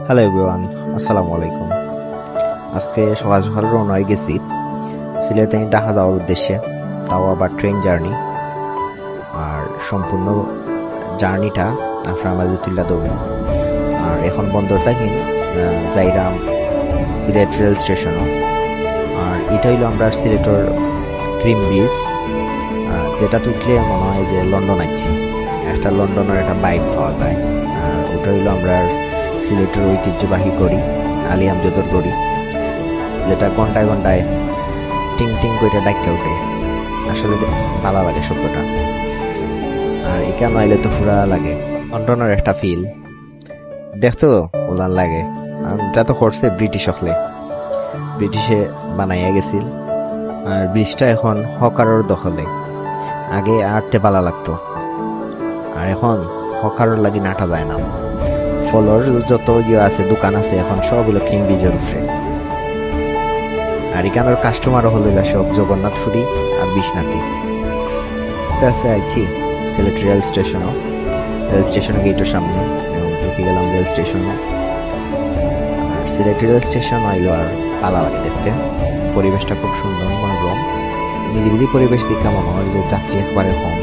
Hello everyone, আসসালামু আলাইকুম। আজকে সকাল সকাল রওনা হয়ে গেছি সিলেট থেকে ঢাকা যাওয়ার উদ্দেশ্যে, তাও আবার ট্রেন জার্নি। আর সম্পূর্ণ জার্নিটা আপনার মাঝে তুলে দেবো। আর এখন বন্দর থাকি যাইরাম সিলেট রেল স্টেশনও। আর এটা হইলো আমরা সিলেটের ক্রিম ব্রিজ, যেটা তুললে মনে হয় যে লন্ডন আছি, একটা লন্ডনের একটা বাইক পাওয়া যায়। আর ওটা হইলো আমরা সিলেটের ঐতিহ্যবাহী গড়ি, আলী আমজদের গড়ি, যেটা ঘন্টায় ঘন্টায় টিং টিং করে ডাক্কা উঠে। আসলে ভালো লাগে শব্দটা। আর এখানে আইলে তো ফুরা লাগে, লন্ডনের একটা ফিল দেখতো ওলার লাগে। এটা তো করছে ব্রিটিশ হলে, ব্রিটিশে বানাইয়া গেছিল। আর ব্রিজটা এখন হকারের দখলে। আগে আটতে ভালো লাগতো, আর এখন হকারের লাগি নাটা যায় না। ফলর যত ইয়ে আছে দোকান আছে এখন সবগুলো ক্রিম ব্রিজের উপরে। আর এখানের কাস্টমারও হলো সব জগন্নাথপুরি আর বিশ্বনাথী। আস্তে আস্তে আইছি সিলেট রেল স্টেশনও, রেল স্টেশনের গেটের সামনে ঢুকে গেলাম রেল স্টেশনও। আর সিলেট রেল স্টেশন আইলো আর পালা লাগে দেখতে, পরিবেশটা খুব সুন্দর মনোরম, নিরিবিলি পরিবেশ দেখা মনে হয় যে যাত্রী একবারে কম।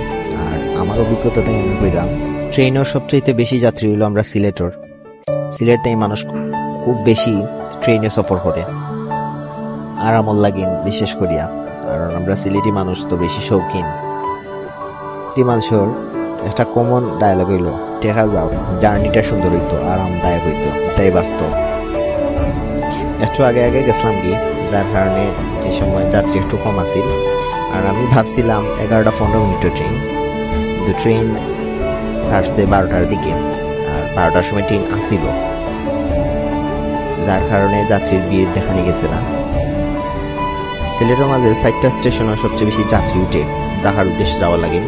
আর আমার অভিজ্ঞতাটাই আমি কইলাম, ট্রেনের সবচেয়ে বেশি যাত্রী হইলো আমরা সিলেটটাই মানুষ খুব বেশি ট্রেনে সফর করে, আরামল লাগিন বিশেষ করিয়া। কারণ আমরা সিলেটি মানুষ তো বেশি শৌখিন। মানুষের একটা কমন ডায়লগ হইলো, দেখা যাও জার্নিটা সুন্দর হইতো, আরামদায়ক হইতো, তাই বাস্তব। একটু আগে গেছিলাম কি, যার কারণে এই সময় যাত্রী একটু কম আছিল। আর আমি ভাবছিলাম 11টা-15 মিনিটের ট্রেন, কিন্তু ট্রেন ছাড়ছে 12টার দিকে, আর 12টার সময় ট্রেন আসিল, যার কারণে যাত্রীর ভিড় দেখানি গেছে না। সিলেটের মাঝে 4টা স্টেশনে সবচেয়ে বেশি যাত্রী উঠে ঢাকার উদ্দেশ্যে যাওয়া লাগে।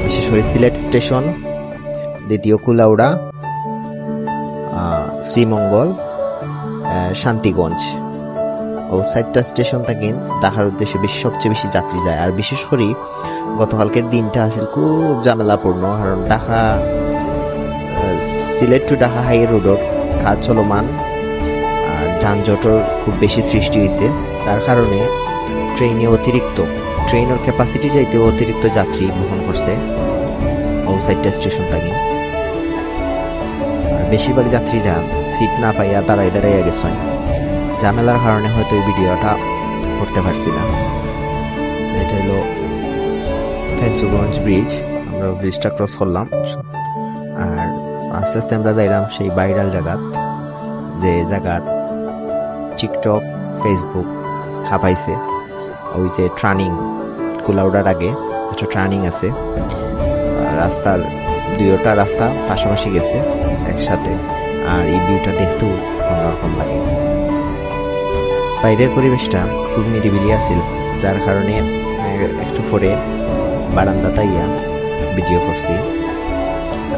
বিশেষ করে সিলেট স্টেশন, দ্বিতীয় কুলাউড়া, শ্রীমঙ্গল, শান্তিগঞ্জ ও 4টা স্টেশন থেকে ঢাকার উদ্দেশ্যে সবচেয়ে বেশি যাত্রী যায়। আর বিশেষ করে গতকালকের দিনটা আসলে খুব ঝামেলাপূর্ণ, কারণ ঢাকা সিলেট টু ঢাকা হাই রোডের কাজ চলমান, আর যানজটের খুব বেশি সৃষ্টি হয়েছে। তার কারণে ট্রেনের ক্যাপাসিটি যাইতে অতিরিক্ত যাত্রী বহন করছে ও 4টা স্টেশন থেকে। আর বেশিরভাগ যাত্রীরা সিট না পাইয়া দাঁড়াইয়া গেছেন। ঝামেলার কারণে হয়তো এই ভিডিওটা করতে পারছি না। এটা হলো ফেন্সুগঞ্জ ব্রিজ, আমরা ব্রিজটা ক্রস করলাম। আর আস্তে আস্তে আমরা যাইলাম সেই ভাইরাল জায়গাত, যে জায়গাত টিকটক ফেসবুক খাপাইছে। ওই যে ট্রানিং, কুলাউড়ার আগে একটা ট্রানিং আছে, রাস্তার দুইটা রাস্তা পাশাপাশি গেছে একসাথে। আর এই ভিউটা দেখতেও অন্যরকম লাগে। বাইরের পরিবেশটা খুব নিরিবিলি আছিল, যার কারণে একটু পরে বারান্দা তাইয়া ভিডিও করছি।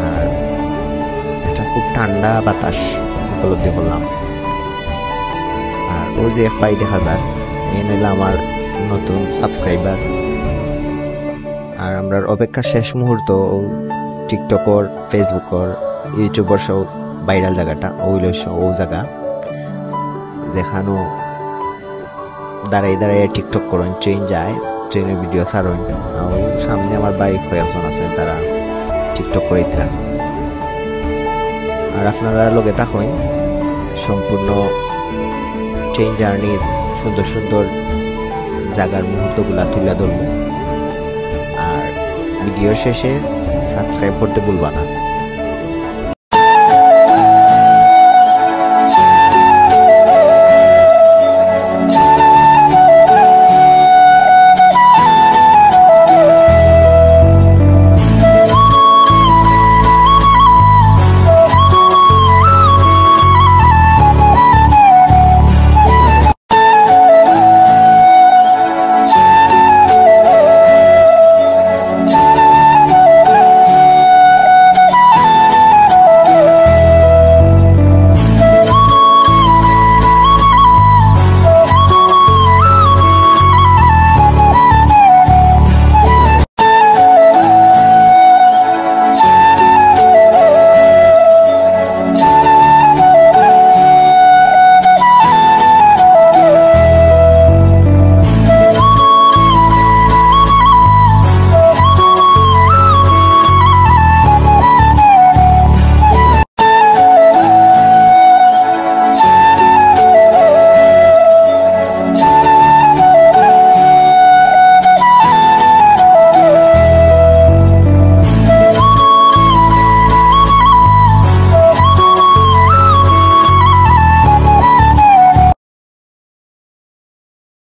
আর একটা খুব ঠান্ডা বাতাস উপলব্ধি করলাম। আর ওর যে এক পাই দেখা যায়, এই নিলে আমার নতুন সাবস্ক্রাইবার। আর আমরা অপেক্ষা শেষ মুহূর্ত টিকটকর, ফেসবুকর, ইউটিউবর সব ভাইরাল জায়গাটা ওইল ও জায়গা যেখানো দাঁড়াই টিকটক করেন, ট্রেন যায়, ট্রেনের ভিডিও ছাড়েন। আর সামনে আমার বাইক হয়ে আছে, তারা টিকটক করে দিলা। আর আপনারা লোকে থাকেন সম্পূর্ণ ট্রেন জার্নির সুন্দর সুন্দর জায়গার মুহূর্তগুলা তুলে ধরবো। আর ভিডিও শেষে সাবস্ক্রাইব করতে ভুলবা না।